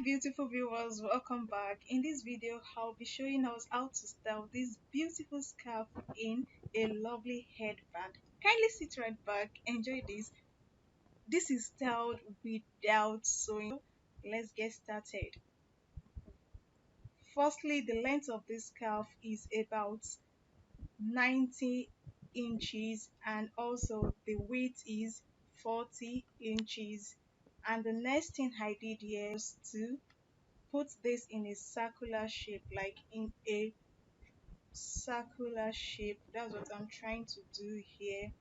Beautiful viewers, welcome back. In this video I'll be showing us how to style this beautiful scarf in a lovely headband. Kindly sit right back, enjoy this. This is styled without sewing. Let's get started. Firstly, the length of this scarf is about 90 inches and also the width is 40 inches. And the next thing I did here is to put this in a circular shape, like in a circular shape. That's what I'm trying to do here.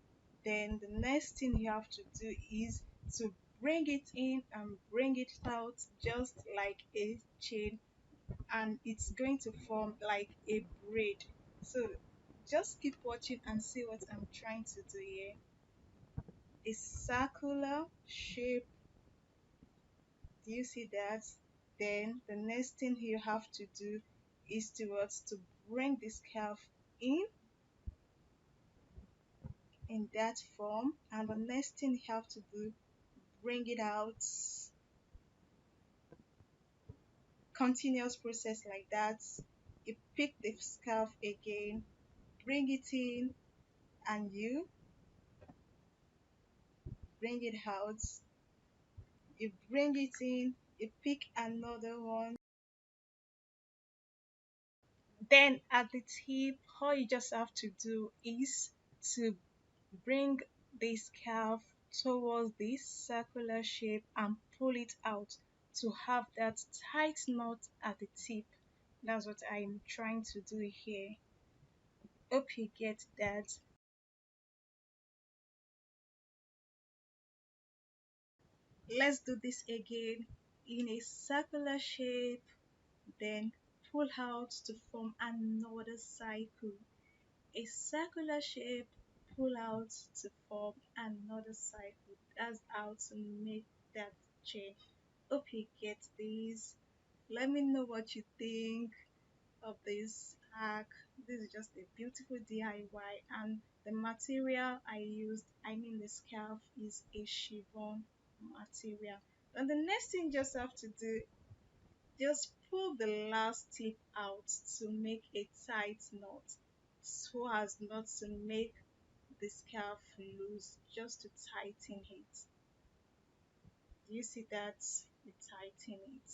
Then the next thing you have to do is to bring it in and bring it out just like a chain, and it's going to form like a braid. So just keep watching and see what I'm trying to do here. A circular shape, do you see that? Then the next thing you have to do is to bring the scarf in that form, and the next thing you have to do, bring it out. Continuous process like that. You pick the scarf again, bring it in, and you bring it out. You bring it in, you pick another one. Then at the tip, all you just have to do is to bring the scarf towards this circular shape and pull it out to have that tight knot at the tip. That's what I'm trying to do here. Hope you get that. Let's do this again in a circular shape, then pull out to form another cycle. A circular shape, pull out to form another cycle. That's how to make that chain. Hope you get this. Let me know what you think of this hack. This is just a beautiful DIY, and the material I used, I mean the scarf, is a chiffon material. And the next thing you just have to do, just pull the last tip out to make a tight knot, so as not to make the scarf loose, just to tighten it. Do you see that? You tighten it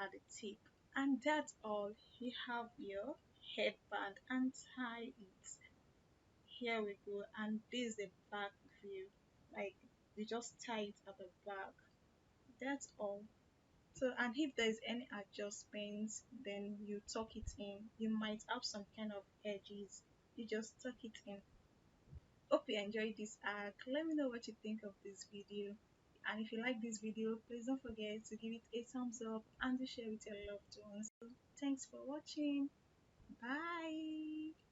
at the tip, and that's all. You have your headband and tie it. Here we go, and this is the back view, like you just tie it at the back. That's all. So, and if there is any adjustments, then you tuck it in. You might have some kind of edges, you just tuck it in. Hope you enjoyed this arc. Let me know what you think of this video, and if you like this video, please don't forget to give it a thumbs up and to share with your loved ones. So, thanks for watching. Bye.